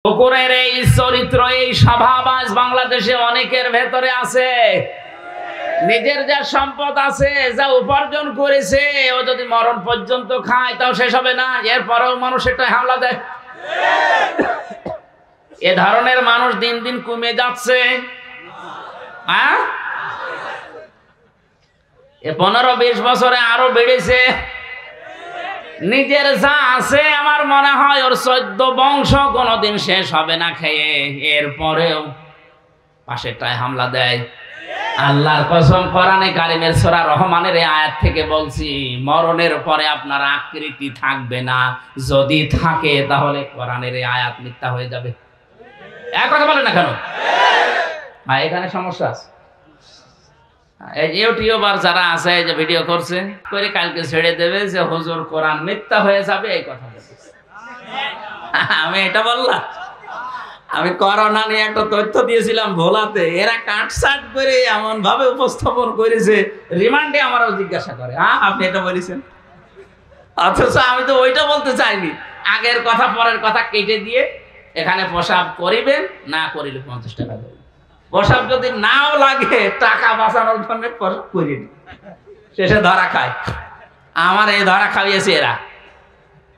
কুকুরের এই চরিত্র, এই স্বভাব আজ বাংলাদেশে অনেকের ভেতরে আছে। নিজের যা সম্পদ আছে, যা উপার্জন করেছে, ও যদি মরণ পর্যন্ত খায় তাও শেষ হবে না, এরপরেও মানুষ এটা হামলা দেয়। এ ধরনের মানুষ দিন দিন কমে যাচ্ছে। এ 15-20 বছরে আরো বেড়েছে। নিজের যা আছে আমার মনে হয় ওর 14 বংশ কোনোদিন শেষ হবে না খেয়ে, এরপরেও পাশেরটায় হামলা দেয়। আল্লাহর কসম, কোরআনে কারিমের সূরা রহমানের এই আয়াত থেকে বলছি, মরণের পরে আপনার আকৃতি থাকবে না। যদি থাকে তাহলে কোরআনের এই আয়াত মিথ্যা হয়ে যাবে। এক কথা বলেন না কেন? এখানে সমস্যা আছে। এই ইউটিউবার যারা আছে, যে ভিডিও করছে করে কালকে ছেড়ে দেবে যে হুজুর কোরআন মিথ্যা হয়ে যাবে, এই কথা বলছে। আমি এটা বললাম? আমি করোনা নিয়ে একটা তথ্য দিয়েছিলাম ভোলাতে, এরা কাটসাট করে এমন ভাবে উপস্থাপন করেছে, রিমান্ডে আমারও জিজ্ঞাসা করে আপনি এটা বলেছেন, অথচ আমি তো ওইটা বলতে চাইনি। আগের কথা পরের কথা কেটে দিয়ে এখানে প্রসাব করিবেন, না করিলে 50 টাকা দেবেন। প্রসাব যদি নাও লাগে, টাকা বাঁচানোর জন্য প্রসাব করিনি, শেষে ধরা খায়। আমার এই ধরা খাইয়েছে এরা,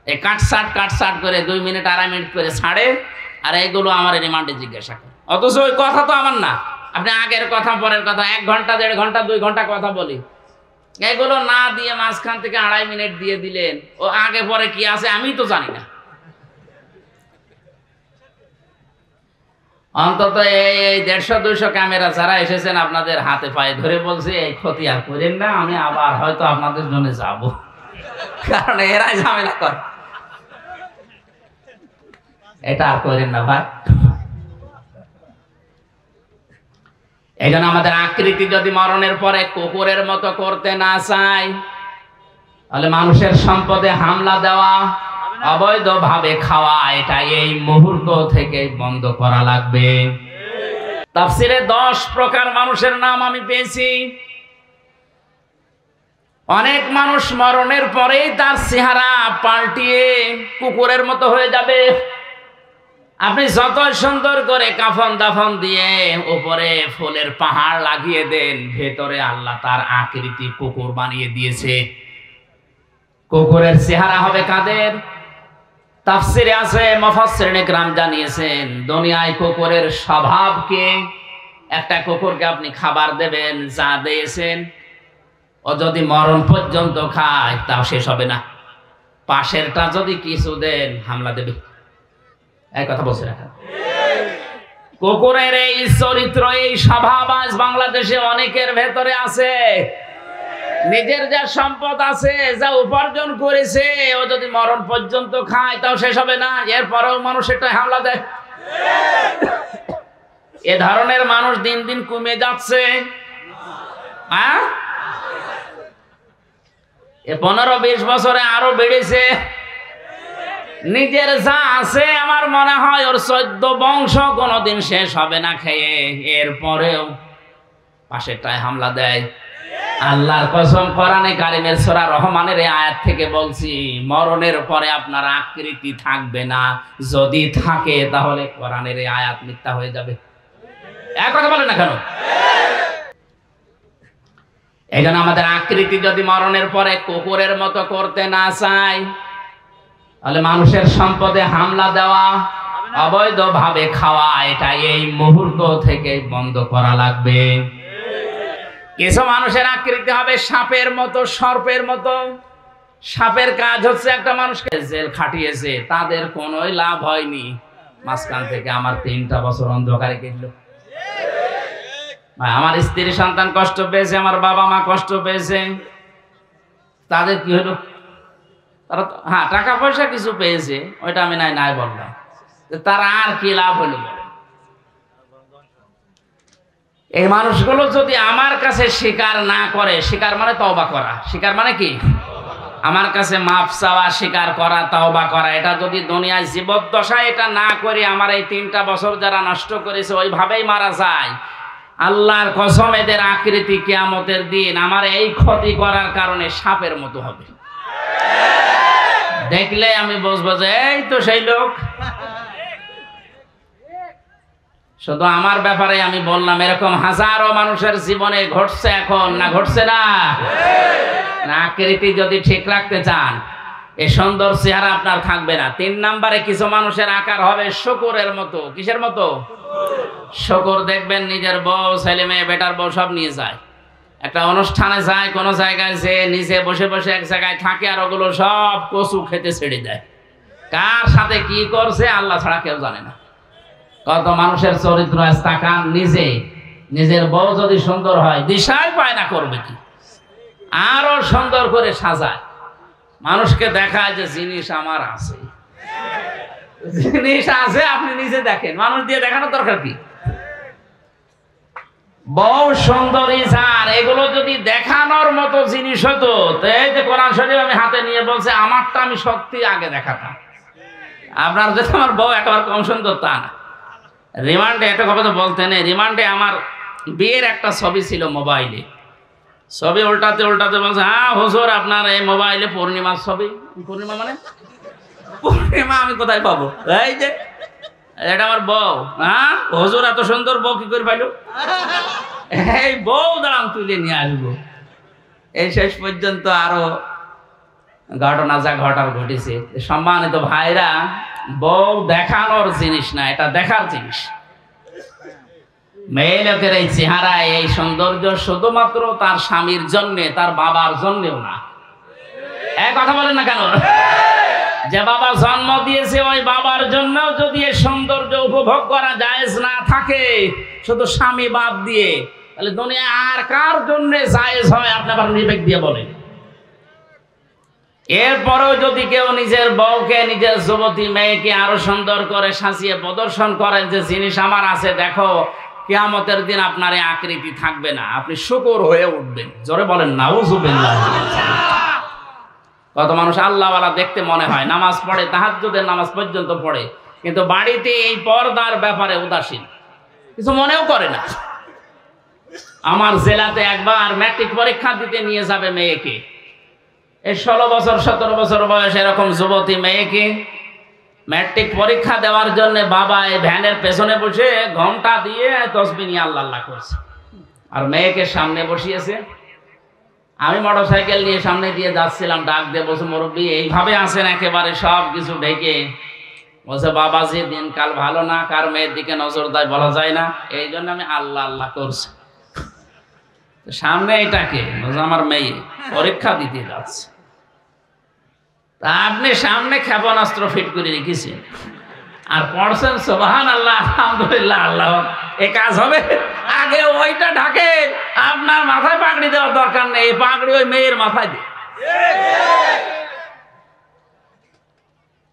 এই কাটসাট করে 2 মিনিট 2.5 মিনিট করে ছাড়ে, আর এইগুলো আমার রিমান্ডে জিজ্ঞাসা করে। অথচ ওই কথা তো আমার না। আপনি আগের কথা পরের কথা 1 ঘন্টা 1.5 ঘন্টা 2 ঘন্টা কথা বলি, এগুলো না দিয়ে মাঝখান থেকে 2.5 মিনিট দিয়ে দিলেন। ও আগে পরে কি আছে আমি তো জানি না। অন্তত এই 150-200 ক্যামেরা যারা এসেছেন, আপনাদের হাতে পায়ে ধরে বলছে এই ক্ষতি আর করেন না, আমি আবার হয়তো আপনাদের জন্য যাব, কারণ এরাই ঝামেলা করে। এটা আর করেন না ভাই। এই জন্য আমাদের আকৃতি যদি মরণের পরে কুকুরের মতো করতে না চাই, তাহলে মানুষের সম্পদে হামলা দেওয়া, অবৈধভাবে খাওয়া, এটা এই মুহূর্ত থেকে বন্ধ করা লাগবে। তাফসিরে 10 প্রকার মানুষের নাম আমি পেয়েছি। অনেক মানুষ মরণের পরেই তার চেহারা পাল্টিয়ে কুকুরের মতো হয়ে যাবে। আপনি যত সুন্দর করে কাফন দাফন দিয়ে উপরে ফুলের পাহাড় লাগিয়ে দেন, ভেতরে আল্লাহ তার আকৃতি কুকুর বানিয়ে দিয়েছে। কুকুরের চেহারা হবে কাদের? তাফসিরে আছে, মুফাসসিরিনে কেরাম জানিয়েছেন, দুনিয়ায় কুকুরের স্বভাবকে, একটা কুকুরকে আপনি খাবার দেবেন, যা দিয়েছেন, ও যদি মরণ পর্যন্ত খায় তাও শেষ হবে না। পাশেরটা যদি কিছু দেন, হামলা দেবে। এই কথা বলছে না? কুকুরের এই চরিত্র, এই স্বভাব আজ বাংলাদেশে অনেকের ভেতরে আছে। নিজের যা সম্পদ আছে, যা উপার্জন করেছে, ও যদি মরণ পর্যন্ত খায় তাও শেষ হবে না, এরপরেও মানুষ এটা হামলা দেয়। এ ধরনের মানুষ দিন দিন কমে যাচ্ছে। এ 15-20 বছরে আরো বেড়েছে। নিজের যা আছে আমার মনে হয় ওর 14 বংশ কোনোদিন শেষ হবে না খেয়ে, এরপরেও পাশেরটায় হামলা দেয়। আল্লাহর কসম, কোরআনে কারিমের সূরা রহমানের এই আয়াত থেকে বলছি, মরণের পরে আপনার আকৃতি থাকবে না। যদি থাকে তাহলে কোরআনের এই আয়াত মিথ্যা হয়ে যাবে। এক কথা বলেন না কেন? এই জন্য আমাদের আকৃতি যদি মরণের পরে কুকুরের মতো করতে না চাই, তাহলে মানুষের সম্পদে হামলা দেওয়া, অবৈধভাবে খাওয়া, এটা এই মুহূর্ত থেকে বন্ধ করা লাগবে। কিছু মানুষের আকৃতি হবে সাপের মতো, সর্পের মতো। সাপের কাজ হচ্ছে একটা মানুষকে জেল খাটিয়েছে, তাদের কোনো লাভ হয়নি। মাঝখান থেকে আমার 3টা বছর অন্ধকারে কেটল। আমার স্ত্রী সন্তান কষ্ট পেয়েছে, আমার বাবা মা কষ্ট পেয়েছে। তাদের কি হলো? তারা টাকা পয়সা কিছু পেয়েছে, ওইটা আমি নাই বললাম। তারা আর কি লাভ হলো? এই মানুষগুলো যদি আমার কাছে স্বীকার না করে, স্বীকার মানে তওবা করা, স্বীকার মানে কি? আমার কাছে মাফ চাওয়া, স্বীকার করা, তওবা করা, এটা যদি দুনিয়ায় জীবদ্দশায় এটা না করে, আমার এই 3টা বছর যারা নষ্ট করেছে ওইভাবেই মারা যায়, আল্লাহর কসম এদের আকৃতি কিয়ামতের দিন আমার এই ক্ষতি করার কারণে সাপের মতো হবে। দেখলে আমি বুঝবো যে এই তো সেই লোক। শুধু আমার ব্যাপারে আমি বললাম, এরকম হাজারো মানুষের জীবনে ঘটছে এখন, না ঘটছে না? আকৃতি যদি ঠিক রাখতে চান, এই সুন্দর চেহারা আপনার থাকবে না। 3 নম্বরে কিছু মানুষের আকার হবে শকুরের মতো। কিসের মতো? শকুর। দেখবেন নিজের বউ, ছেলে মেয়ে, বেটার বউ সব নিয়ে যায়, একটা অনুষ্ঠানে যায়, কোনো জায়গায় যে নিজে বসে বসে এক জায়গায় থাকে, আর ওগুলো সব কচু খেতে ছেড়ে দেয়। কার সাথে কি করছে আল্লাহ ছাড়া কেউ জানে না। কত মানুষের চরিত্র আজ তাকান, নিজের বউ যদি সুন্দর হয় দিশাই পায় না করবে কি, আরো সুন্দর করে সাজায়, মানুষকে দেখায় যে জিনিস আমার আছে, জিনিস আছে। আপনি নিজে দেখেন, মানুষ দিয়ে দেখানোর দরকার কি? বউ সুন্দরী স্যার, এগুলো যদি দেখানোর মতো জিনিস হতো, এই যে কোরআন শরীফ আমি হাতে নিয়ে বলছে, আমারটা আমি সত্যি আগে দেখাতাম। আপনার যদি আমার বউ একেবারে কম সুন্দর তা না। রিমান্ডে একটা কথা তো বলতে নেই, রিমান্ডে আমার বিয়ের একটা ছবি ছিল মোবাইলে, ছবি উল্টাতে উল্টাতে বলছে, হ্যাঁ হুজুর আপনার এই মোবাইলে পূর্ণিমার ছবি। পূর্ণিমা মানে পূর্ণিমা আমি কোথায় পাবো? এই যে এটা আমার বউ। হ্যাঁ হুজুর এত সুন্দর বউ কি করে পাইল? এই বউ দাঁড়ান তুলে নিয়ে আসবো। এই শেষ পর্যন্ত আরো ঘটনা যা ঘটার ঘটেছে। সম্মানিত ভাইরা, বউ দেখানোর জিনিস না, এটা দেখার জিনিস। মেয়ে লোকের এই চেহারায় এই সৌন্দর্য শুধুমাত্র তার স্বামীর জন্যে, তার বাবার জন্যেও না। এক কথা বলেন না কেন? যে বাবা জন্ম দিয়েছে ওই বাবার জন্য যদি এই সৌন্দর্য উপভোগ করা জায়েজ না থাকে, শুধু স্বামী বাদ দিয়ে, তাহলে দুনিয়া আর কার জন্য জায়েজ হয়? আপনি আবার বিবেক দিয়ে বলেন। এরপরেও যদি কেউ নিজের বউকে, নিজের যুবতী মেয়েকে আরো সুন্দর করে সাজিয়ে প্রদর্শন করেন যে জিনিস আমার আছে দেখো, কিয়ামতের দিন আপনার এই আকৃতি থাকবে না, আপনি শুকর হয়ে উঠবেন। জোরে বলেন নাউজুবিল্লাহ। কত মানুষ আল্লাহওয়ালা দেখতে মনে হয়, নামাজ পড়ে, তাহাজ্জুদের নামাজ পর্যন্ত পড়ে, কিন্তু বাড়িতে এই পর্দার ব্যাপারে উদাসীন, কিছু মনেও করে না। আমার জেলাতে একবার ম্যাট্রিক পরীক্ষা দিতে নিয়ে যাবে মেয়েকে, এই 16 বছর 17 বছর বয়স এরকম যুবতী মেয়েকে ম্যাট্রিক পরীক্ষা দেওয়ার জন্য বাবা এই ভ্যানের পেছনে বসে ঘন্টা দিয়ে তসবিহ নিয়ে আল্লাহ আল্লাহ করছে, আর মেয়েকে সামনে বসিয়েছে। আমি মোটরসাইকেল নিয়ে সামনে দিয়ে যাচ্ছিলাম, ডাক দিয়ে বলছে, মুরব্বী এইভাবে আছেন একেবারে সব কিছু ঢেকে? বলছে, বাবাজি দিনকাল ভালো না, কার মেয়ের দিকে নজর দেয় বলা যায় না, এই জন্য আমি আল্লাহ আল্লাহ করছি। সামনে এটাকে বলছে আমার মেয়ে পরীক্ষা দিতে যাচ্ছে, তা আপনি সামনে ক্ষেপণাস্ত্র ফিট করে রেখেছেন আর পড়ছেন সুবহানাল্লাহ আলহামদুলিল্লাহ আল্লাহ, এ কাজ হবে? আগে ওইটা ঢাকে, আপনার মাথায় পাগড়ি দেওয়ার দরকার নেই, এই পাগড়ি ওই মেয়ের মাথায় দিয়ে।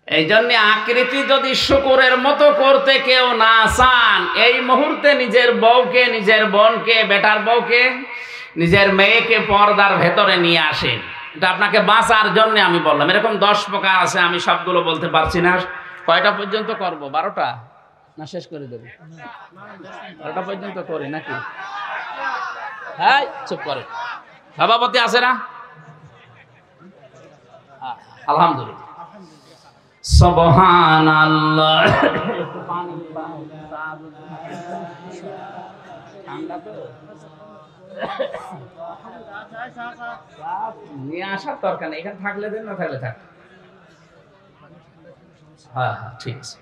এই জন্য আকৃতি যদি শুকুরের মতো করতে কেউ না চান, এই মুহূর্তে নিজের বউকে, নিজের বোনকে, বেটার বউকে, নিজের মেয়েকে পর্দার ভেতরে নিয়ে আসেন। এটা আপনাকে বাঁচার জন্য আমি বললাম। এরকম 10 প্রকার আছে, আমি সবগুলো বলতে পারছি না। কয়টা পর্যন্ত করব? 12টা না শেষ করে দেব? 12টা পর্যন্ত করি নাকি? হ্যাঁ চুপ করে, সভাপতি আছে না? আলহামদুলিল্লাহ। সুবহানাল্লাহ। নিয়ে আসার দরকার নেই, এখানে থাকলে দেন, না থাকলে থাক। হ্যাঁ হ্যাঁ ঠিক আছে।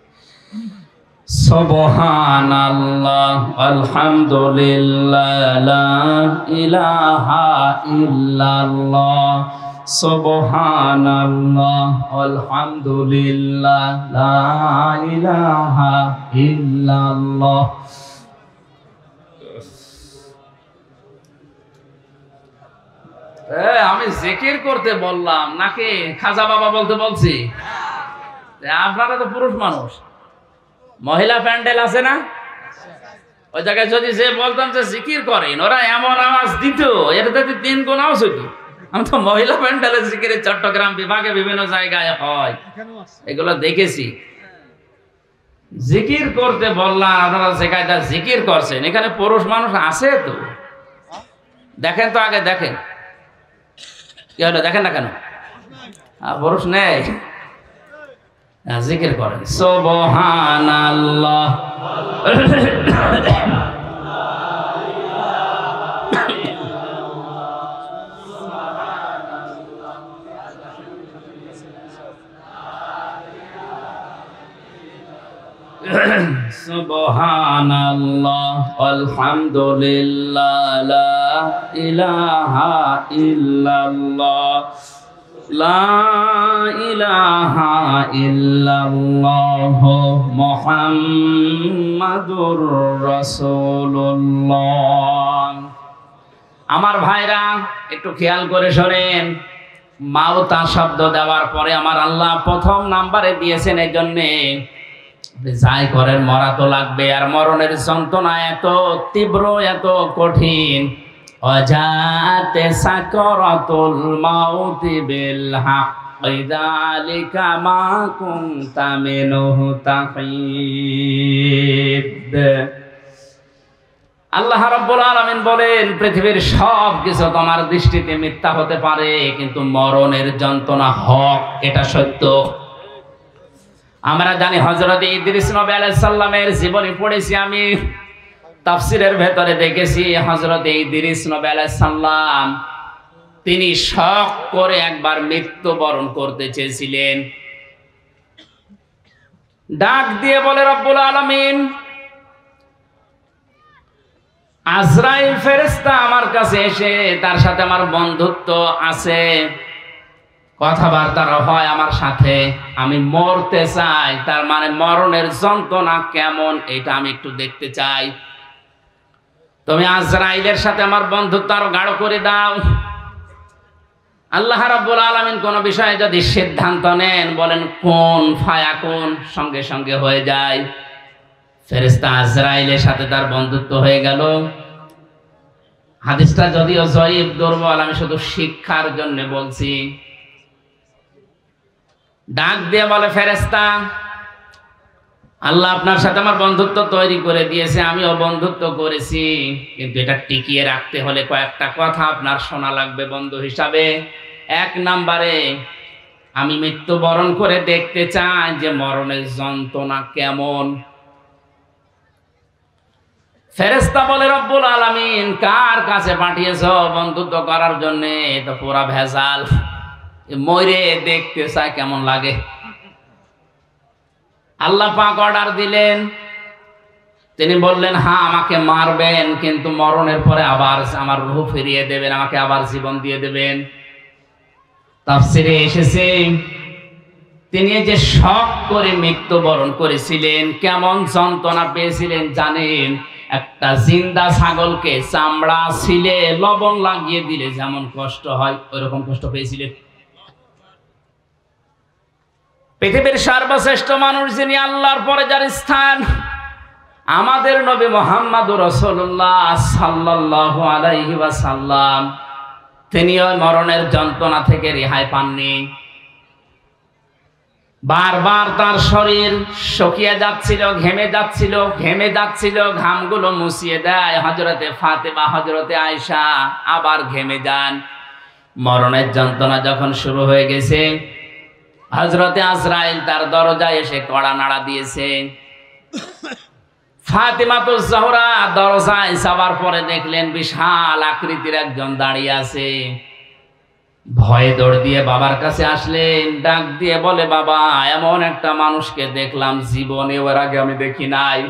সুবহানাল্লাহ আলহামদুলিল্লাহ লা ইলাহা ইল্লাল্লাহ। সুবহানাল্লাহ আলহামদুলিল্লাহ লা ইলাহা ইল্লাল্লাহ। আমি জিকির করতে বললাম নাকি খাজা বাবা বলতে বলছি? আপনারা তো পুরুষ মানুষ, মহিলা প্যান্ডেল আছে না, ওই জায়গায় যদি যে বলতাম যে জিকির করেন, ওরা এমন আওয়াজ দিত, এটাতে 3 গুণ আওয়াজ হইত। আমি তো মহিলা প্যান্ডেলের জিকিরে চট্টগ্রাম বিভাগে বিভিন্ন জায়গায় হয়, এগুলো দেখেছি। জিকির করতে বললাম, আপনারা যে কায়দা জিকির করছেন, এখানে পুরুষ মানুষ আছে তো? দেখেন তো আগে, দেখেন কি হলো, দেখেন না কেন? পুরুষ নেই, জিকির করেন। সুবহানাল্লাহ সুবহানাল্লাহ আলহামদুলিল্লাহ লা ইলাহা ইল্লাল্লাহ লা ইলাহা ইল্লাল্লাহ মুহাম্মাদুর রাসূলুল্লাহ। আমার ভাইরা একটু খেয়াল করে শোনেন, মাউতা শব্দ দেওয়ার পরে আমার আল্লাহ প্রথম নাম্বারে দিয়েছেন এই জন্যে যাই করেন মরা তো লাগবে, আর মরণের যন্ত্রণা এত তীব্র এত কঠিন। অজাতে সাকরাতুল মাউতি বিল হক যালিকা মা কুনতা মিনহু তাহিদ। আল্লাহ রাব্বুল আলামিন বলেন, পৃথিবীর সব কিছু তোমার দৃষ্টিতে মিথ্যা হতে পারে, কিন্তু মরণের যন্ত্রণা হক, এটা সত্য। আমরা জানি হযরত ইদ্রিস নবী আলাইহিস সালামের জীবনী পড়েছি, আমি তাফসীরের ভেতরে দেখেছি হযরত ইদ্রিস নবী আলাইহিস সালাম তিনি শখ করে একবার মৃত্যুবরণ করতে চেয়েছিলেন। ডাক দিয়ে বলে রব্বুল আলামিন, আজরাইল ফেরেশতা আমার কাছে এসে, তার সাথে আমার বন্ধুত্ব আছে, কথাবার্তা হয় আমার সাথে, আমি মরতে চাই, তার মানে মরণের যন্ত্রণা কেমন এটা আমি একটু দেখতে চাই। তুমি আজরাইলের সাথে আমার বন্ধুত্ব আরো গাঢ় করে দাও। আল্লাহ রাব্বুল আলামিন কোন বিষয়ে যদি সিদ্ধান্ত নেন, বলেন কোন ফায়াকুন, সঙ্গে সঙ্গে হয়ে যায়। ফেরেশতা আজরাইলের সাথে তার বন্ধুত্ব হয়ে গেল। হাদিসটা যদিও জয়ীফ, দুর্বল, আমি শুধু শিক্ষার জন্য বলছি। ডাক দিয়ে বলে, ফেরেশতা আল্লাহ আপনার সাথে আমার বন্ধুত্ব তৈরি করে দিয়েছে, আমিও বন্ধুত্ব করেছি, কিন্তু এটা টিকিয়ে রাখতে হলে কয়েকটা কথা আপনার শোনা লাগবে বন্ধু হিসাবে। এক নম্বরে, আমি মৃত্যুবরণ করে দেখতে চাই যে মরণের যন্ত্রণা কেমন। ফেরেশতা বলে, রব্বুল আলামিন কার কাছে পাঠিয়েছো বন্ধুত্ব করার জন্য? তো পুরা ভেজাল, মরে দেখতে চাই কেমন লাগে। আল্লাহ পাক অর্ডার দিলেন, তিনি বললেন হ্যাঁ আমাকে মারবেন, কিন্তু মরণের পরে আবার আমার রূহ ফিরিয়ে দেবেন, আমাকে আবার জীবন দিয়ে দেবেন। তাফসীরে এসেছে তিনি যে শখ করে মৃত্যুবরণ করেছিলেন, কেমন যন্ত্রণা পেয়েছিলেন জানেন? একটা জিন্দা ছাগলকে চামড়া ছিলে লবণ লাগিয়ে দিলে যেমন কষ্ট হয়, ওইরকম কষ্ট পেয়েছিলেন। পৃথিবীর সর্বশ্রেষ্ঠ মানুষ যিনি, আল্লাহর পরে যার স্থান, আমাদের নবী মুহাম্মদুর রাসূলুল্লাহ সাল্লাল্লাহু আলাইহি ওয়াসাল্লাম, তিনি ওই মরণের যন্ত্রণা থেকে রেহাই পাননি। বারবার তার শরীর শুকিয়ে যাচ্ছিল, ঘেমে যাচ্ছিল, ঘামগুলো মুছিয়ে দেয় হযরতে ফাতেমা, হযরতে আয়েশা, আবার ঘেমে যান। মরণের যন্ত্রণা যখন শুরু হয়ে গেছে, হযরতে আজরাইল তার দরজায় এসে কড়া নাড়া দিয়েছে। ফাতেমাতুজ জোহরা দরজায় যাওয়ার পরে দেখলেন বিশাল আকৃতির একজন দাঁড়িয়ে আছে। ভয়ে দৌড় দিয়ে বাবার কাছে আসলেন, ডাক দিয়ে বলে, বাবা এমন একটা মানুষকে দেখলাম জীবনে ওর আগে আমি দেখি নাই।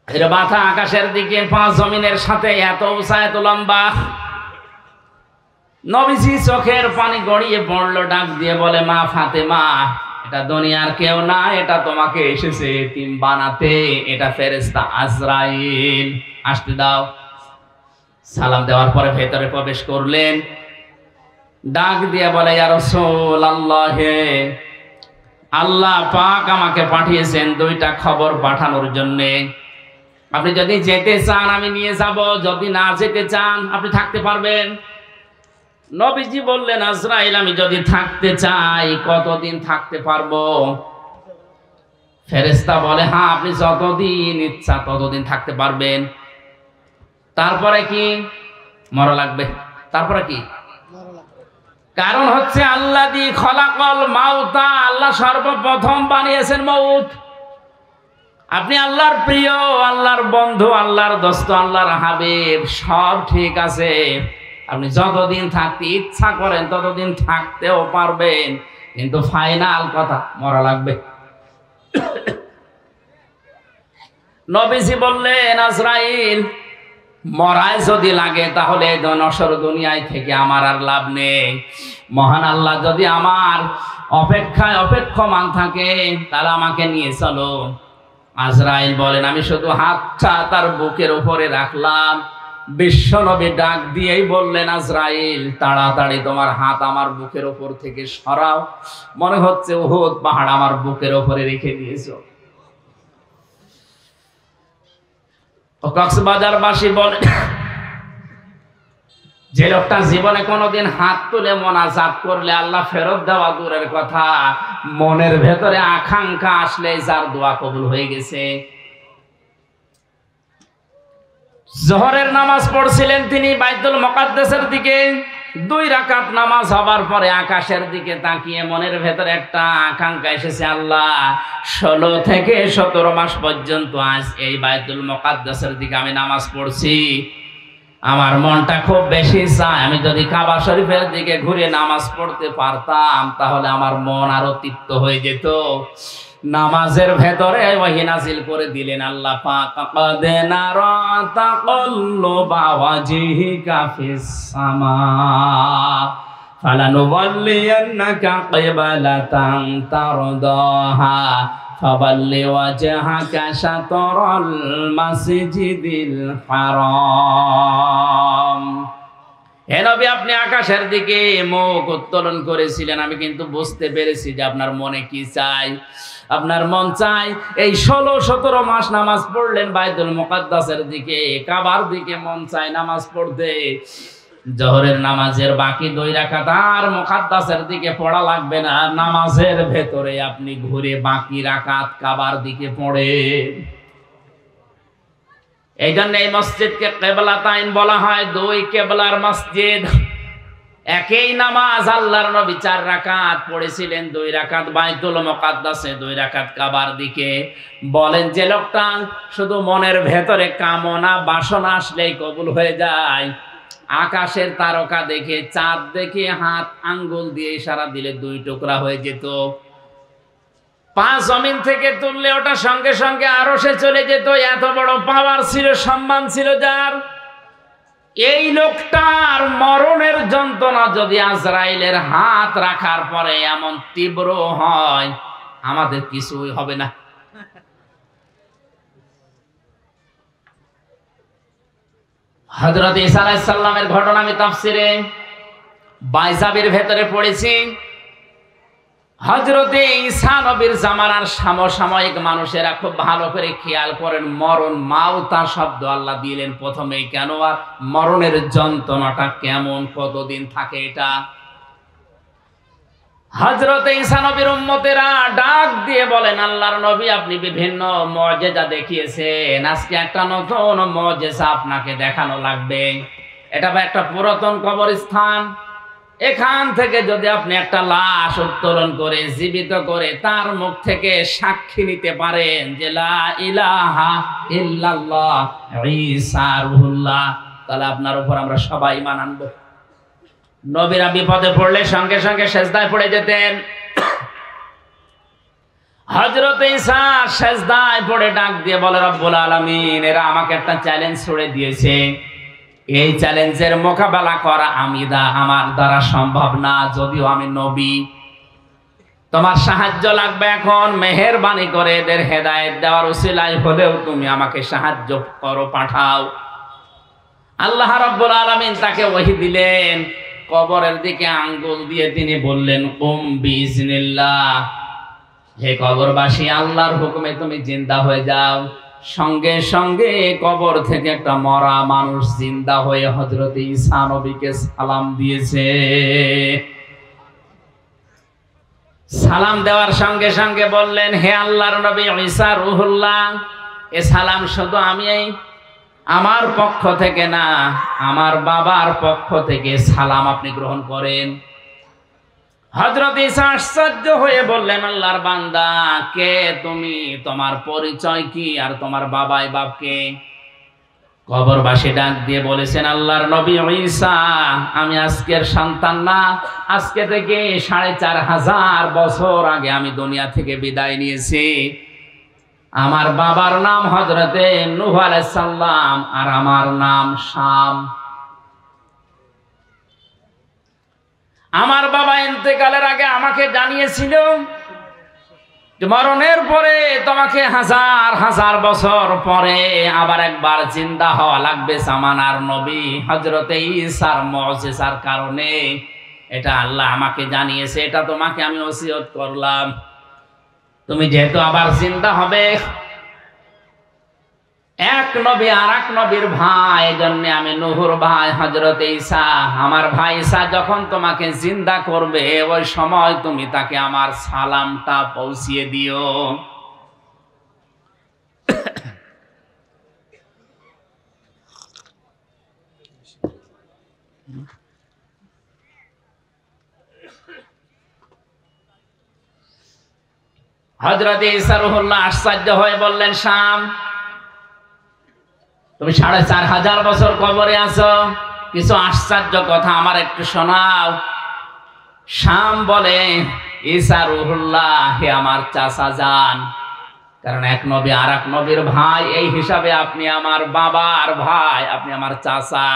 এর মাথা আকাশের দিকে, পা জমিনের সাথে, এত উঁচা এত লম্বা। নবীজি চোখের পানি গড়িয়ে পড়লো, ডাক দিয়ে বলে, মা ফাতেমা, এটা দুনিয়ার কেউ না, এটা তোমাকে এসেছে এতিম বানাতে, এটা ফেরেশতা আজরাইল, আসতে দাও। সালাম দেওয়ার পরে ভেতরে প্রবেশ করলেন, ডাক দিয়ে বলে, ইয়া রাসূলুল্লাহ, আল্লাহ পাক আমাকে পাঠিয়েছেন দুইটা খবর পাঠানোর জন্য। আপনি যদি যেতে চান আমি নিয়ে যাব, যদি না যেতে চান আপনি থাকতে পারবেন। নবীজি বললেন, আজরাইল আমি যদি থাকতে চাই কতদিন থাকতে পারবো? ফেরেশতা বলে, হ্যাঁ আপনি যতদিন ইচ্ছা ততদিন থাকতে পারবেন। তারপরে কি? মরা লাগবে। তারপরে কি? কারণ হচ্ছে আল্লাযী খলাকাল মাউতা, আল্লাহ সর্বপ্রথম বানিয়েছেন মউত। আপনি আল্লাহর প্রিয়, আল্লাহর বন্ধু, আল্লাহর দোস্ত, আল্লাহর হাবিব, সব ঠিক আছে। আপনি যতদিন থাকতে ইচ্ছা করেন ততদিন থাকতেও পারবেন, কিন্তু ফাইনাল কথা মরা লাগবে। নবীজি বললেন, আজরাইল মরায় যদি লাগে তাহলে নশ্বর দুনিয়ায় থেকে আমার আর লাভ নেই। মহান আল্লাহ যদি আমার অপেক্ষায় অপেক্ষমান থাকে তাহলে আমাকে নিয়ে চলো। আজরাইল বলেন, আমি শুধু হাতটা তার বুকের উপরে রাখলাম। বিশ্বনবী ডাক দিয়েই বললেন, আজরাইল তাড়াতাড়ি তোমার হাত আমার বুকের উপর থেকে সরাও, মনে হচ্ছে উহুদ পাহাড় আমার বুকের উপরে রেখে দিয়েছো। কক্সবাজারবাসী বলে, যে লোকটা জীবনে কোনোদিন হাত তুলে মোনাজাত করলে আল্লাহ ফেরত দেওয়া দূরের কথা, মনের ভেতরে আকাঙ্ক্ষা আসলে যার দোয়া কবুল হয়ে গেছে। জোহরের নামাজ পড়ছিলেন তিনি বাইতুল মুকাদ্দাসের দিকে। 2 রাকাত নামাজ হবার পরে আকাশের দিকে তাকিয়ে মনের ভেতরে একটা আকাঙ্ক্ষা এসেছে, আল্লাহ 16 থেকে 17 মাস পর্যন্ত আজ এই বাইতুল মুকাদ্দাসের দিকে আমি নামাজ পড়ছি। আমার মনটা খুব বেশি চায় আমি যদি কাবা শরীফের দিকে ঘুরে নামাজ পড়তে পারতাম তাহলে আমার মন আরো তৃপ্ত হয়ে যেত। নামাজের ভেতরে ওহী নাযিল করে দিলেন আল্লাহ পাক, ক্বাদ নারা তাকাল্লুবা ওয়াজহিকা ফিস সামা ফালানুওয়াল্লিয়ান্নাকা কিবলাতান তারদাহা ফাওয়াল্লি ওয়াজহাকা শাতরাল মাসজিদিল হারাম। হে নবী, আপনি আকাশের দিকে মুখ উত্তোলন করেছিলেন, আমি কিন্তু বুঝতে পেরেছি যে আপনার মনে কি চাই। আপনার মন চাই এই 16-17 মাস নামাজ পড়লেন বাইতুল মুকাদ্দাসের দিকে, কাবার দিকে মন চাই নামাজ পড়তে। জোহরের নামাজের বাকি 2 রাকাত আর মুকাদ্দাসের দিকে পড়া লাগবে না, নামাজের ভেতরে আপনি ঘুরে বাকি রাকাত কাবার দিকে পড়েন। এই জন্য এই মসজিদকে কিবলাতাইন বলা হয়, 2 কিবলার মসজিদ। একই নামাজ আল্লাহর নবী 4 রাকাত পড়েছিলেন, 2 রাকাত বাইতুল মুকাদ্দাসে, 2 রাকাত কাবার দিকে। বলেন যে লোকটা শুধু মনের ভেতরে কামনা বাসনা আসলেই কবুল হয়ে যায়, আকাশের তারকা দেখে, চাঁদ দেখে হাত আঙ্গুল দিয়ে ইশারা দিলে 2 টুকরা হয়ে যেত। 5 জমিন থেকে তুললে ওটা সঙ্গে সঙ্গে আরশে চলে যেত। এত বড় পাওয়ার ছিল, সম্মান ছিল যার। এই লোকটার মরণের যন্ত্রণা যদি আজরাইলের হাত রাখার পরে এমন তীব্র হয়, আমাদের কিছুই হবে না। হযরত ঈসা আলাইহিস সালামের ঘটনা আমি তাফসিরে বাইজাবির ভেতরে পড়েছি। হযরতে ঈসা নবীর জামানার সমসাময়িক মানুষেরা খুব ভালো করে খেয়াল করেন, মরণ মাউতা শব্দ আল্লাহ দিলেন প্রথমেই কেন, আর মরণের যন্ত্রণাটা কেমন, কতদিন থাকে এটা। হযরতে ঈসা নবীর উম্মতেরা ডাক দিয়ে বলেন, আল্লাহর নবী আপনি বিভিন্ন মুজিজা দেখিয়েছেন, আজকে একটা নতুন মুজিজা আপনাকে দেখানো লাগবে। এটা একটা পুরাতন কবরস্থান, এখান থেকে যদি আপনি একটা লাশ উত্তোলন করে জীবিত করে তার মুখ থেকে সাক্ষী নিতে পারেন যে লা ইলাহা ইল্লাল্লাহ ঈসা রূহুল্লাহ, তাহলে আপনার উপর আমরা সবাই ঈমান আনব। নবীরা বিপদে পড়লে সঙ্গে সঙ্গে সেজদায় পড়ে যেতেন। হযরত ঈসা সেজদায় পড়ে ডাক দিয়ে বলে, রব্বুল আলামিন, এরা আমাকে একটা চ্যালেঞ্জ ছুড়ে দিয়েছে, এই চ্যালেঞ্জের মোকাবেলা করা আমার দ্বারা সম্ভব না, যদিও আমি নবী। তোমার সাহায্য লাগবে এখন, মেহেরবানি করে এদের হেদায়েত দেওয়ার উসিলায় হলেও তুমি আমাকে সাহায্য করো, পাঠাও। আল্লাহ রাব্বুল আলামিন তাকে ওহী দিলেন, কবরের দিকে আঙ্গুল দিয়ে তিনি বললেন, কুম বিইজনিল্লাহ, হে কবরবাসী, আল্লাহর হুকুমে তুমি জিন্দা হয়ে যাও। সঙ্গে সঙ্গে কবর থেকে একটা মরা মানুষ জিন্দা হয়ে হযরত ঈসা নবীকে সালাম দিয়েছে। সালাম দেওয়ার সঙ্গে সঙ্গে বললেন, হে আল্লাহর নবী ঈসা রূহুল্লাহ, এ সালাম শুধু আমি আমার পক্ষ থেকে না, আমার বাবার পক্ষ থেকে সালাম আপনি গ্রহণ করেন। হযরত ঈসা আশ্চর্য হয়ে বললেন, আল্লাহর বান্দা, কে তুমি? তোমার পরিচয় কি? আর তোমার বাবাই বাপকে? কবরবাসী ডাক দিয়ে বলেছেন, আল্লাহর নবী ঈসা, আমি আজকের সন্তান না, আজকে থেকে ৪৫০০ বছর আগে আমি দুনিয়া থেকে বিদায় নিয়েছি। আমার বাবার নাম হযরতে নূহ আলাইহিস সালাম, আর আমার নাম শাম। আমার বাবা ইন্তেকালের আগে আমাকে জানিয়েছিল মরণের পরে তোমাকে ১০০০ বছর পরে আবার একবার জিন্দা হওয়া লাগবে। জামানার নবী হযরতে ঈসার মুজিজার কারণে এটা আল্লাহ আমাকে জানিয়েছে, এটা তোমাকে আমি ওসিয়ত করলাম। তুমি যেহেতু আবার জিন্দা হবে, এক নবী আর এক নবীর ভাই, এজন্য আমি নূহুর ভাই হযরতে ঈসা, আমার ভাই ঈসা যখন তোমাকে জিন্দা করবে ওই সময় তুমি তাকে আমার সালামটা পৌঁছিয়ে দিও। হযরতে ঈসা রূহুল্লাহ আশ্চর্য হয়ে বললেন, শাম, তুমি ৪৫০০ বছর কবরে আছো, কিছু আশ্চর্য কথা আমার একটু শোনাও। শাম বলে, ঈসা রূহুল্লাহ, হে আমার চাচা যান, কারণ এক নবী আর এক নবীর ভাই, এই হিসাবে আপনি আমার বাবার ভাই, আপনি আমার চাচা।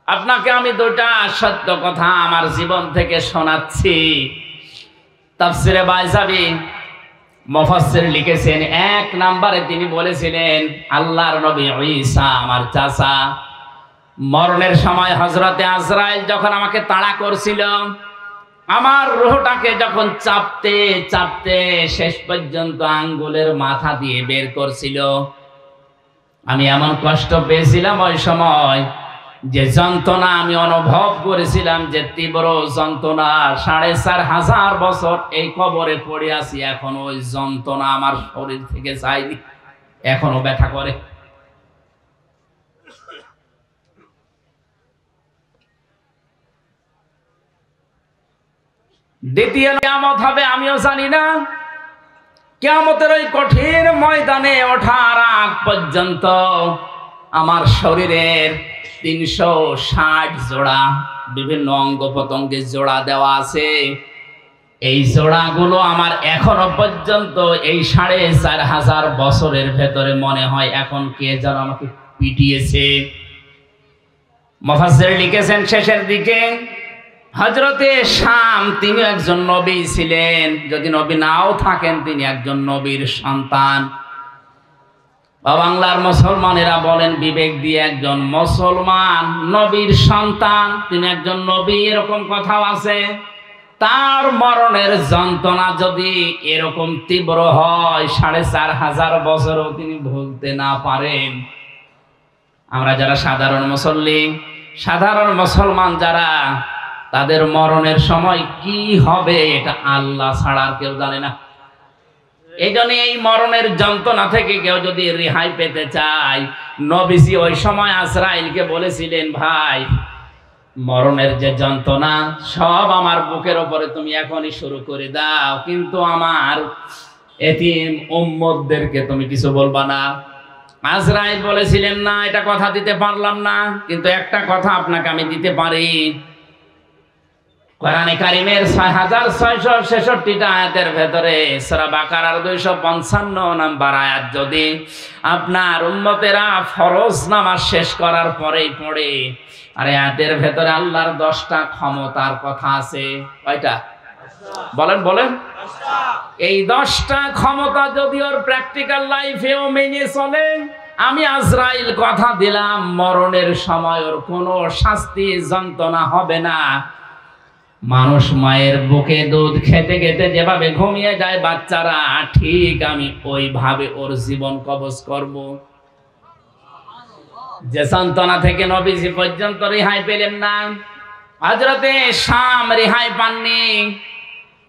আপনাকে আমি দুটা সত্য কথা আমার জীবন থেকে শোনাচ্ছি। তাফসিরে বাইজাবি মুফাসসির লিখেছেন, ১ নম্বরে তিনি বলেছিলেন, আল্লাহর নবী ঈসা আমার চাচা, মরণের সময় হযরতে আজরাইল যখন আমাকে তাড়া করছিল, আমার রূহটাকে যখন চাপতে চাপতে শেষ পর্যন্ত আঙ্গুলের মাথা দিয়ে বের করছিল, আমি এমন কষ্ট পেয়েছিলাম ওই সময়, যে যন্ত্রণা আমি অনুভব করেছিলাম, যে তীব্র যন্ত্রণা। ৪৫০০ বছর এই কবরে পড়ে আছি, এখন ওই যন্ত্রণা আমার শরীর থেকে যায়নি, এখনো ব্যথা করে। দ্বিতীয় কিয়ামত হবে আমিও জানি না। কিয়ামতের ওই কঠিন ময়দানে ওঠার আগ পর্যন্ত আমার শরীরের ৩৬০ জোড়া বিভিন্ন অঙ্গ প্রত্যঙ্গের জোড়া দেওয়া আছে। এই জোড়াগুলো আমার এখনো পর্যন্ত এই ৪৫০০ বছরের ভেতরে মনে হয় এখন কে যেন আমাকে পিটিয়েছে। মুফাসসির লিখেছেন শেষের দিকে, হযরতে শাম তিনি একজন নবী ছিলেন, যদি নবী নাও থাকেন তিনি একজন নবীর সন্তান। বাংলার মুসলমানেরা বলেন বিবেক দিয়ে, একজন মুসলমান নবীর সন্তান, তিনি একজন নবী, এরকম কথাও আছে। তার মরণের যন্ত্রণা যদি এরকম তীব্র হয়, ৪৫০০ বছরও তিনি ভুলতে না পারেন। আমরা যারা সাধারণ মুসল্লি, সাধারণ মুসলমান যারা, তাদের মরণের সময় কি হবে এটা আল্লাহ ছাড়া আর কেউ জানে না। এই জন্য এই মরণের যন্ত্রণা থেকে কেউ যদি রেহাই পেতে চায়, নবীজি ওই সময় আজরাইলকে বলেছিলেন, ভাই, মরণের যে যন্ত্রণা সব আমার বুকের উপরে তুমি এখনই শুরু করে দাও, কিন্তু আমার এতিম উম্মতদেরকে তুমি কিছু বলবা না। আজরাইল বলেছিলেন, না, এটা কথা দিতে পারলাম না, কিন্তু একটা কথা আপনাকে আমি দিতে পারি। কোরআনে কারীমের ৬৬৬৬টা আয়াতের ভেতরে সূরা বাকারার ২৫৫ নম্বর আয়াত যদি আপনার উম্মতেরা ফরজ নামাজ শেষ করার পরেই পড়ে, আর আয়াতের ভেতরে আল্লাহর ১০টা ক্ষমতার কথা আছে। কয়টা? বলেন বলেন। এই ১০টা ক্ষমতা যদি ওর প্র্যাকটিক্যাল লাইফেও মেনে চলে, আমি আজরাইল কথা দিলাম, মরণের সময় ওর কোনো শাস্তি যন্ত্রণা হবে না। মানুষ মায়ের বুকে দুধ খেতে খেতে যেভাবে ঘুমিয়ে যায় বাচ্চারা, ঠিক আমি ওইভাবে ওর জীবন কবজ করব। যে যন্ত্রণা থেকে নবীজি পর্যন্ত রেহাই পেলেন না, হযরতে শাম রেহাই পাননি,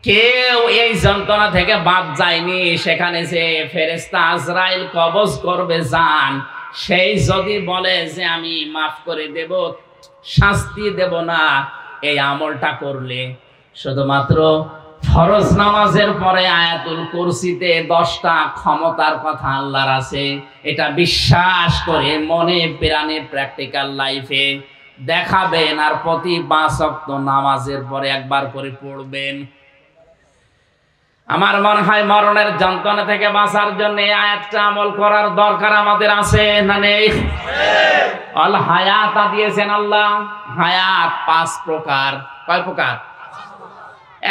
কেউ এই যন্ত্রণা থেকে বাদ যায়নি। সেখানে যে ফেরেশতা আজরাইল কবজ করবে জান, সেই যদি বলে যে আমি মাফ করে দেব, শাস্তি দেব না, এই আমলটা করলে শুধুমাত্র ফরজ নামাজের পরে আয়াতুল কুরসিতে 10টা ক্ষমতার কথা আল্লাহর আছে। এটা বিশ্বাস করে মনে প্রাণে প্র্যাকটিক্যাল লাইফে দেখাবেন, আর প্রতি 5 ওয়াক্ত নামাজের পরে একবার করে পড়বেন। আমার মনে হয় মরণের যন্ত্রণা থেকে বাঁচার জন্য এই আয়াতটা আমল করার দরকার আমাদের আছে না নেই? আল হায়াত দিয়েছেন আল্লাহ। হায়াত 5 প্রকার। কয় প্রকার?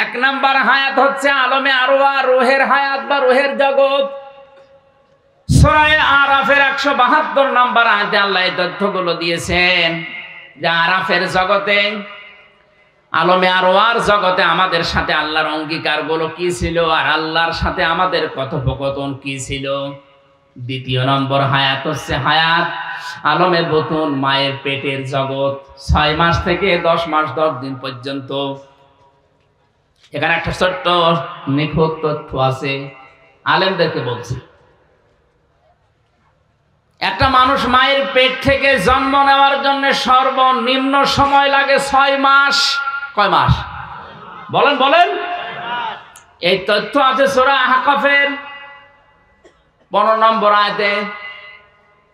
1 নাম্বার হায়াত হচ্ছে আলমে আরওয়া, রূহের হায়াত বা রূহের জগৎ। সূরা আরাফের 172 নাম্বার আয়াতে আল্লাহ এই তথ্যগুলো দিয়েছেন যে আরাফের জগতে, আলমে আরওয়ার জগতে আমাদের সাথে আল্লাহর অঙ্গীকারগুলো কি ছিল আর আল্লাহর সাথে আমাদের কথোপকথন কি ছিল। 2 নম্বর হায়াত হচ্ছে হায়াত আলমে বতুন, মায়ের পেটের জগৎ, 6 মাস থেকে 10 মাস 10 দিন পর্যন্ত। এখানে একটা ছোট্ট নিখুঁত তথ্য আছে, আলেমদেরকে বলছি। একটা মানুষ মায়ের পেট থেকে জন্ম নেওয়ার জন্য সর্বনিম্ন সময় লাগে 6 মাস। কয় মাস? বলেন বলেন। এই তথ্য আছে সূরা আহকাফের 15 নম্বর আয়াতে।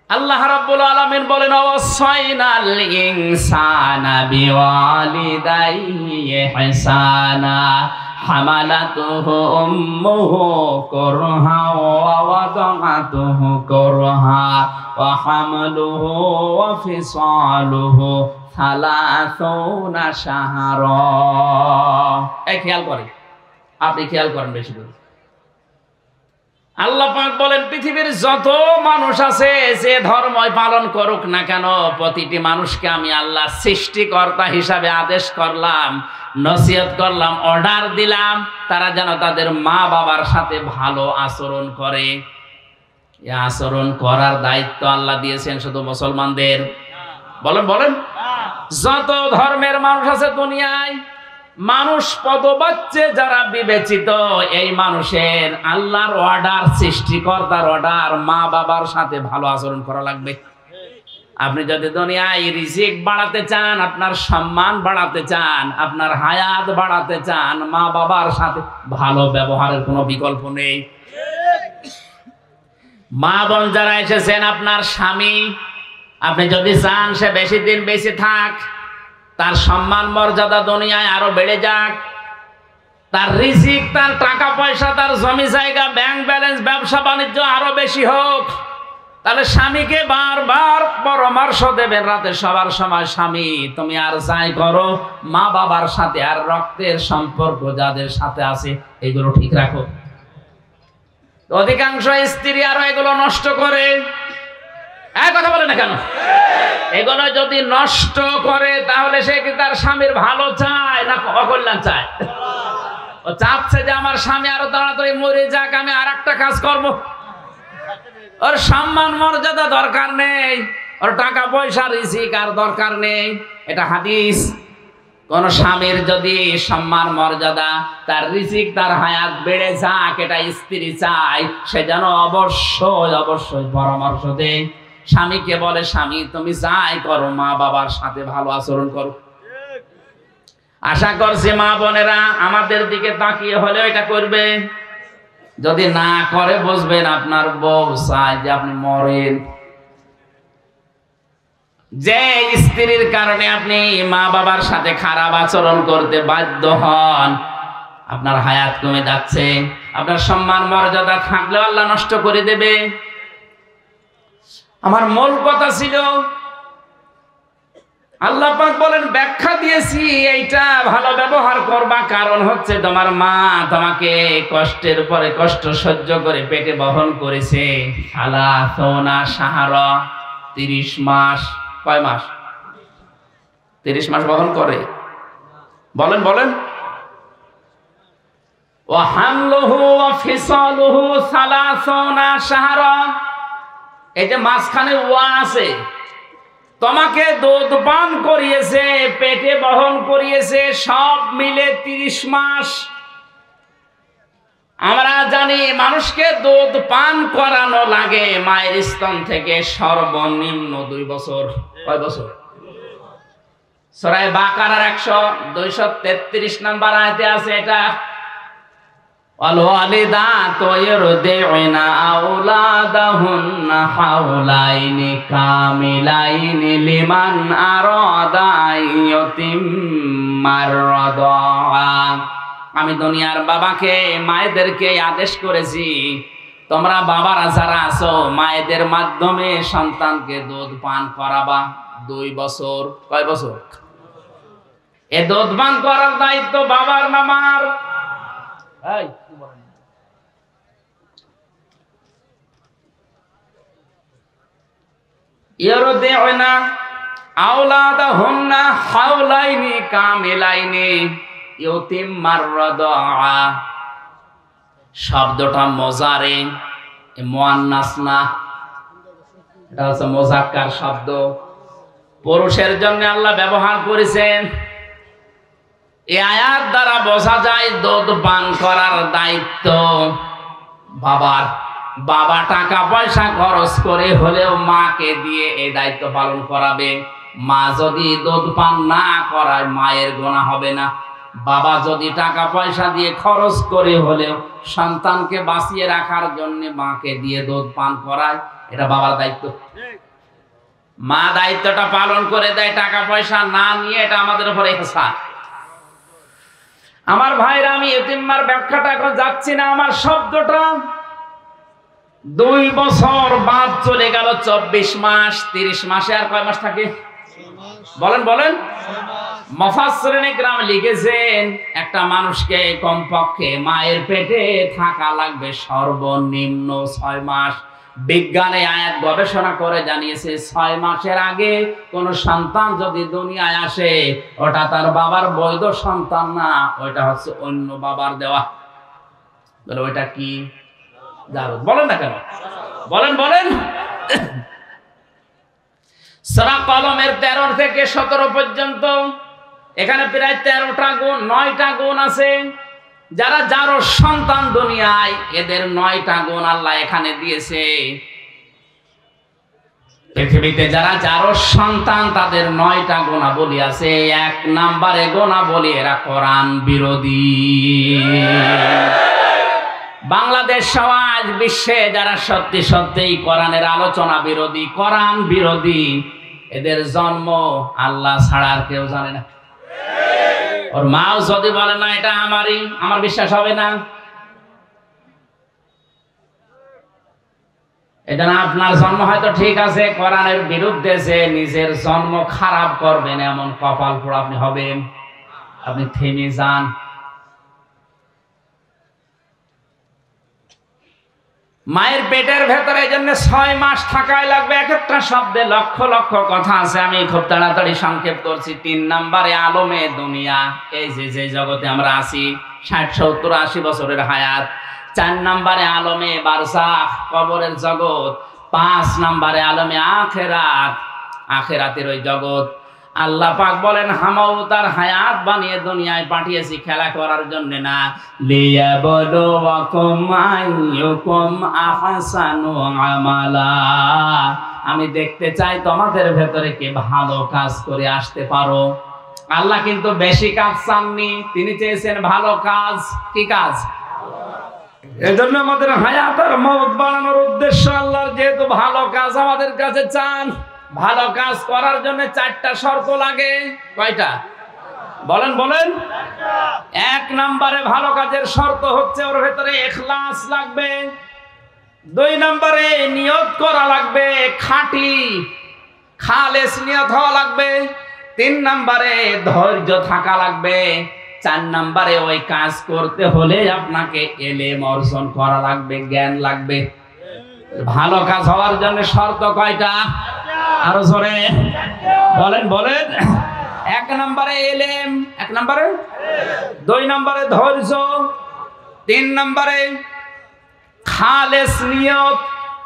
আল্লাহ রাব্বুল আলামিন বলেন, ওয়াসাইনাল ইনসানা বিওয়ালিদাইহি ইহসানা হামালাতুহু উম্মুহু কুরহা ওয়া ওয়াদাআতুহু কুরহা ওয়া হামলুহু ওয়া ফিসালুহু 30 শাহরা। এই খেয়াল করেন, আপনি খেয়াল করেন বেশি করে। আল্লাহ পাক বলেন, পৃথিবীর যত মানুষ আছে যে ধর্মই পালন করুক না কেন, প্রতিটি মানুষকে আমি আল্লাহ সৃষ্টিকর্তা হিসাবে আদেশ করলাম, নসিহত করলাম, অর্ডার দিলাম তারা যেন তাদের মা বাবার সাথে ভালো আচরণ করে। এই আচরণ করার দায়িত্ব আল্লাহ দিয়েছেন শুধু মুসলমানদের। বলেন বলেন। যত ধর্মের মানুষ আছে দুনিয়ায়, মানুষ পদবাচ্চে যারা বিবেচিত, এই মানুষের আল্লাহর অর্ডার, সৃষ্টিকর্তার অর্ডার, মা বাবার সাথে ভালো আচরণ করা লাগবে। আপনি যদি দুনিয়ায় রিজিক বাড়াতে চান, আপনার সম্মান বাড়াতে চান, আপনার হায়াত বাড়াতে চান, মা বাবার সাথে ভালো ব্যবহারের কোনো বিকল্প নেই। মা বোন যারা এসেছেন, আপনার স্বামী, আপনি যদি চান সে বেশি দিন বেঁচে থাক, তার সম্মান মর্যাদা দুনিয়ায় আরো বেড়ে যাক, তার রিজিক, তার টাকা পয়সা, তার জমি জায়গা, ব্যাংক ব্যালেন্স, ব্যবসা বাণিজ্য আরো বেশি হোক, তাহলে স্বামীকে বারবার পরামর্শ দেবেন রাতে সবার সময়, স্বামী তুমি আর যাই করো, মা বাবার সাথে আর রক্তের সম্পর্ক যাদের সাথে আছে এগুলো ঠিক রাখো। অধিকাংশ স্ত্রী আরো এগুলো নষ্ট করে। কথা বলে না কেন? এগুলো যদি নষ্ট করে তাহলে সে কি তার স্বামীর ভালো চায় না অকল্যাণ চায়? ও চাচ্ছে যে আমার স্বামী আরো তাড়াতাড়ি মরে যাক, আমি আর একটা কাজ করব। ওর সম্মান মর্যাদা দরকার নেই, ওর টাকা পয়সা রিজিক আর দরকার নেই। এটা হাদিস। কোন স্বামীর যদি সম্মান মর্যাদা, তার রিজিক, তার হায়াত বেড়ে যাক, এটা স্ত্রী চায়, সে যেন অবশ্যই অবশ্যই পরামর্শ দেয়, স্বামীকে বলে স্বামী তুমি যাই করো, মা বাবার সাথে ভালো আচরণ করো। আশা করছি মা বোনেরা আমাদের দিকে তাকিয়ে হলেও এটা করবে। যদি না করে বুঝবেন আপনার বউ চায় যে আপনি মরেন। যে স্ত্রীর কারণে আপনি মা বাবার সাথে খারাপ আচরণ করতে বাধ্য হন, আপনার হায়াত কমে যাচ্ছে, আপনার সম্মান মর্যাদা থাকলেও আল্লাহ নষ্ট করে দেবে। আমার মূল কথা ছিল, আল্লাহ পাক বলেন ব্যাখ্যা দিয়েছি এইটা ভালো ব্যবহার করবা, কারণ হচ্ছে তোমার মা তোমাকে কষ্টের পরে কষ্ট সহ্য করে পেটে বহন করেছে। সালাসনা শাহরা, 30 মাস। কয় মাস? 30 মাস বহন করে। বলেন বলেন। ওয়া হামলুহু ওয়া ফিসালুহু সালাসনা শাহরা, এই যে মাঝখানে ওয়া আছে, তোমাকে দুধ পান করিয়েছে, পেটে বহন করিয়েছে, সব মিলে 30 মাস। আমরা জানি মানুষকে দুধ পান করানো লাগে মায়ের স্তন থেকে সর্বনিম্ন 2 বছর। কয় বছর? সূরা বাকারার 233 নম্বর আয়াতে আছে এটা, ওয়াল ওয়ালিদাতু ইরদি'না আওলাদাহুন্না হাওলাইনি কামিলাইনি লিমান আরাদা আইয়ুতিম্মার রাদা। আমি দুনিয়ার বাবাকে মায়েদেরকে আদেশ করেছি, তোমরা বাবারা যারা আছো মায়েদের মাধ্যমে সন্তানকে দুধ পান করাবা 2 বছর। কয় বছর? এ দুধ পান করার দায়িত্ব বাবার না মার? এই ইরদি'না আওলাদাহুন্না হাওলাইনি কামিলাইনি ইউতিম্মার রাদা। শব্দটা মোজারে, মুয়ান্নাস না, এটা হচ্ছে মুযাক্কার শব্দ, পুরুষের জন্য আল্লাহ ব্যবহার করেছেন। এই আয়াত দ্বারা বোঝা যায় দুধ পান করার দায়িত্ব বাবার। বাবা টাকা পয়সা খরচ করে হলেও মাকে দিয়ে এই দায়িত্ব পালন করাবে। মা যদি দুধ পান না করায় মায়ের গুনাহ হবে না। বাবা যদি টাকা পয়সা দিয়ে খরচ করে হলেও সন্তানকে বাঁচিয়ে রাখার জন্য মাকে দিয়ে দুধ পান করায়, এটা বাবার দায়িত্ব। মা দায়িত্বটা পালন করে দেয় টাকা পয়সা না নিয়ে, এটা আমাদের উপরে ইহসান। আমার ভাইরা, আমি ইতিম্মার ব্যাখ্যাটা এখন যাচ্ছি না। আমার শব্দটা 2 বছর বাদ চলে গেল, 24 মাস। 30 মাসে আর কয় মাস থাকে? বলেন বলেন। মুফাসসিরিন ইকরাম লিখেছেন একটা মানুষকে কমপক্ষে মায়ের পেটে থাকা লাগবে সর্বনিম্ন 6 মাস। বিজ্ঞানে আয়াত গবেষণা করে জানিয়েছে 6 মাসের আগে কোন সন্তান যদি দুনিয়ায় আসে, ওটা তার বাবার বৈধ সন্তান না, ওইটা হচ্ছে অন্য বাবার দেওয়া। বলে ওইটা কি? জারুদ। বলেন না কেন? বলেন বলেন। সূরা কলমের 13 থেকে 17 পর্যন্ত এখানে প্রায় 13টা গুণ, 9টা গুণ আছে। যারা যারো সন্তান দুনিয়ায়, এদের 9টা গুণ আল্লাহ এখানে দিয়েছে। পৃথিবীতে যারা যারো সন্তান তাদের 9টা গুণাবলী আছে। 1 নম্বরে গুণাবলী, এরা কোরআন বিরোধী। বাংলাদেশ সমাজ বিশ্বে যারা সত্যি সত্যিই কোরআনের আলোচনা বিরোধী, কোরআন বিরোধী, এদের জন্ম আল্লাহ ছাড়া আর কেউ জানে না। ওর মাও যদি বলে না এটা আমারই, আমার বিশ্বাস হবে না। এটা না, আপনার জন্ম হয়তো ঠিক আছে, কোরআনের বিরুদ্ধে যে নিজের জন্ম খারাপ করবেন এমন কপাল পোড়া আপনি হবেন। আপনি থেমে যান। মায়ের পেটের ভেতরে এই জন্য 6 মাস থাকাই লাগবে। এক একটা শব্দে লক্ষ লক্ষ কথা আছে, আমি খুব তাড়াতাড়ি সংক্ষেপ করছি। 3 নম্বরে আলমে দুনিয়া, এই যে জগতে আমরা আছি, 60, 70, 80 বছরের হায়াত। 4 নম্বরে আলমে বারজাখ, কবরের জগৎ। 5 নম্বরে আলমে আখিরাত, আখিরাতের ওই জগৎ। আল্লাহ পাক বলেন হামাও তার হায়াত বানিয়ে দুনিয়ায় পাঠিয়েছি খেলা করার জন্য না, লিয়াবলুয়াকুম আইয়ুকুম আহসানু আমালা। আমি দেখতে চাই তোমাদের ভেতরে কে ভালো কাজ করে আসতে পারো। আল্লাহ কিন্তু বেশি কাজ চাননি, তিনি চেয়েছেন ভালো কাজ। কি কাজ? এজন্য আমাদের হায়াত আর মওত বাড়ানোর উদ্দেশ্য আল্লাহর, যেহেতু ভালো কাজ আমাদের কাছে চান। ভালো কাজ করার জন্য 4টা শর্ত লাগে। কয়টা? বলেন বলেন। 1 নম্বরে ভালো কাজের শর্ত হচ্ছে ওর ভেতরে ইখলাস লাগবে। 2 নম্বরে নিয়ত করা লাগবে, খাঁটি খালেস নিয়ত হওয়া লাগবে। 3 নম্বরে ধৈর্য থাকা লাগবে। 4 নম্বরে ওই কাজ করতে হলে আপনাকে ইলম অর্জন করা লাগবে, জ্ঞান লাগবে। ভালো কাজ হওয়ার জন্য শর্ত কয়টা? আরো জোরে বলেন বলেন। 1 নম্বরে ইলম, 1 নম্বরে, 2 নম্বরে ধৈর্য, 3 নম্বরে খালেস নিয়ত,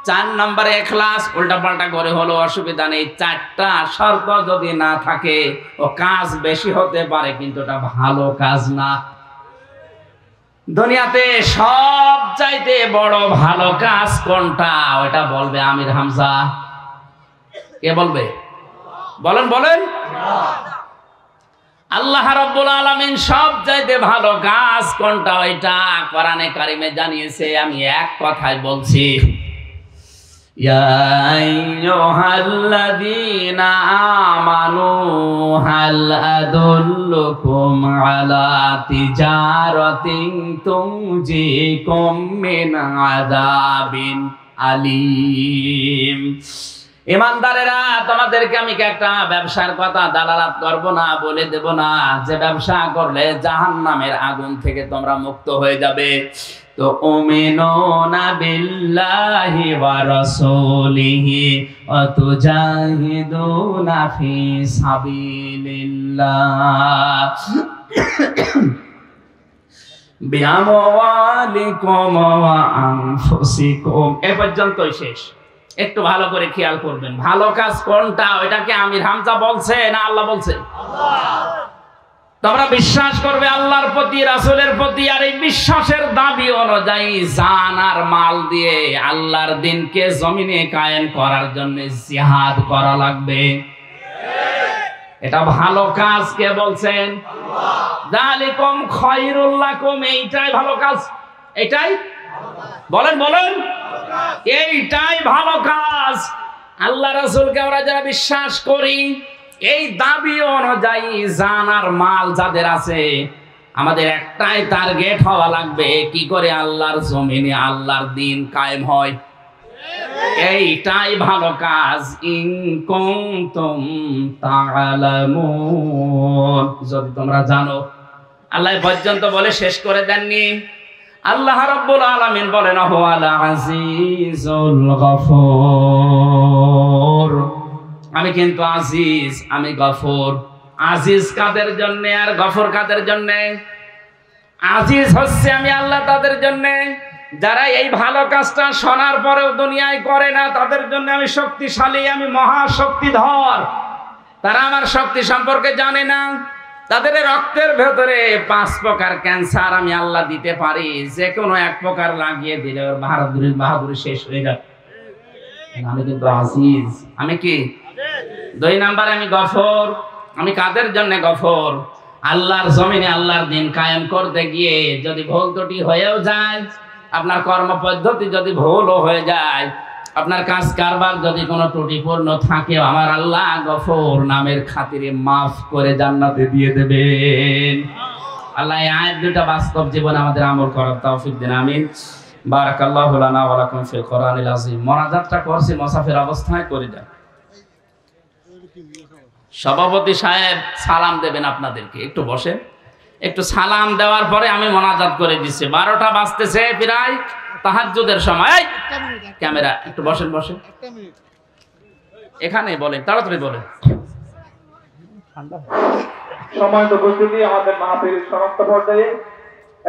4 নম্বরে ইখলাস। উল্টা পাল্টা করে হলো অসুবিধা নেই। 4টা শর্ত যদি না থাকে, ও কাজ বেশি হতে পারে কিন্তু এটা ভালো কাজ না। দুনিয়াতে সব চাইতে বড় ভালো কাজ কোনটা, ওটা বলবে আমির হামজা। কে বলবে? বলেন বলেন। আল্লাহ রাব্বুল আলামিন সব চাইতে ভালো কাজ কোনটা ওইটা কোরআনে কারিমে জানিয়েছে। আমি এক কথায় বলছি, ইয়া আইয়ুহাল্লাযীনা আমানু হাল আদুল্লুকুম আলা তিজারাতিন তুনজিকুম মিন আযাবিন আলীম। ইমানদারেরা, তোমাদেরকে আমি একটা ব্যবসার কথা দালালাত করব না, বলে দেব না যে ব্যবসা করলে জাহান্নামের আগুন থেকে তোমরা মুক্ত হয়ে যাবে। তো উমিনুনা বিল্লাহি ওয়া রাসূলিহি ওয়া তুজাহিদুনা ফি সাবিলিল্লাহ বিআমওয়ালিকুম ওয়া আনফুসিকুম। এ পর্যন্তই শেষ। একটু ভালো করে খেয়াল করবেন, ভালো কাজ কোনটা ওইটাকে আমির হামজা বলছে না আল্লাহ বলছে? তোমরা বিশ্বাস করবে আল্লাহর প্রতি, রাসূলের প্রতি, আর এই বিশ্বাসের দাবি অনুযায়ী জান আর মাল দিয়ে আল্লাহর দ্বীনকে জমিনে কায়েম করার জন্য জিহাদ করা লাগবে। এটা ভালো কাজ। কে বলছেন? আল্লাহ। যালিকুম খায়রুল লাকুম, এইটাই ভালো কাজ। এটাই বলেন বলেন, এইটাই ভালো কাজ। আল্লাহ রাসূলকে আমরা যারা বিশ্বাস করি, এই দাবি অনুযায়ী জান আর মাল যাদের আছে, আমাদের একটাই টার্গেট হওয়া লাগবে, কি করে আল্লাহর জমিনে আল্লাহর দ্বীন কায়েম হয়। এইটাই ভালো কাজ। ইন কুনতুম তা'লামুন, যদি তোমরা জানো। আল্লাহ পর্যন্ত বলে শেষ করে দেননি। আল্লাহ রাব্বুল আলামিন বলেন, হুয়াল আজিজুল গফুর, আমি কিন্তু আজিজ, আমি গফুর। আজিজ কাদের জন্য আর গফুর কাদের জন্য? আজিজ হচ্ছে আমি আল্লাহ তাদের জন্য যারা এই ভালো কাজটা শোনার পরেও দুনিয়ায় করে না, তাদের জন্য আমি শক্তিশালী, আমি মহাশক্তিধর। তারা আমার শক্তি সম্পর্কে জানে না। তাদের রক্তের ভেতরে 5 প্রকার ক্যান্সার আমি আল্লাহ দিতে পারি, যে কোনো এক প্রকার লাগিয়ে দিলে ওর বাহাদুরি শেষ হয়ে যাবে। আমি কিন্তু আজিজ। আমি কি? 2 নাম্বার, আমি গফর। আমি কাদের জন্য গফর? আল্লাহর জমিনে আল্লাহর দ্বীন কায়েম করতে গিয়ে যদি ভুল ত্রুটি হয়েও যায়, আপনার কর্ম পদ্ধতি যদি ভুলও হয়ে যায়, আপনার কাজ কারবার যদি কোনো ত্রুটিপূর্ণ থাকে, আমার আল্লাহ গফুর নামের খাতিরে মাফ করে জান্নাতে দিয়ে দেবেন। আল্লাহ এই আয়াত দুটো বাস্তব জীবনে আমাদের আমল করার তৌফিক দিন, আমিন। বারাকাল্লাহু লানা ওয়া লাকুম ফিল কোরআনিল আযীম। মোনাজাতটা করছি মুসাফির অবস্থায় করে যান। সভাপতি সাহেব সালাম দেবেন আপনাদেরকে, একটু বসেন। একটু সালাম দেওয়ার পরে আমি মোনাজাত করে দিচ্ছি। 12টা বাজতেছে প্রায়, তাহাজ্জুদের সময়। ক্যামেরা একটু বসেন, বসেন এখানে, বলেন তাড়াতাড়ি বলেন। সময় তো উপস্থিতি আমাদের মাহফিল সমাপ্ত পর্যায়ে।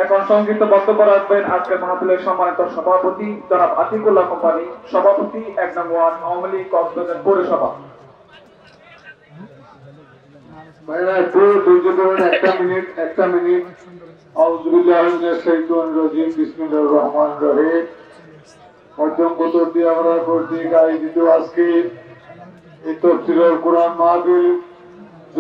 এখন সংক্ষিপ্ত বক্তব্য রাখবেন আজকের মাহফিলের সম্মানিত সভাপতি জনাব আতিকুল্লাহ কোম্পানি, সভাপতি 1 নং ওয়ার্ড আওয়ামী লীগ কক্সবাজার পৌরসভা। ভাইরা একটু ধৈর্য ধরুন, একটা মিনিট। আউযুবিল্লাহি মিনাশ শাইতানির রাজিম, বিসমিল্লাহির রহমানির রহিম। মধ্যম কোতর দিয়ে আমরা কর্তৃক আয়োজিত আজকে এই তাফসীরুল কোরআন মাহফিল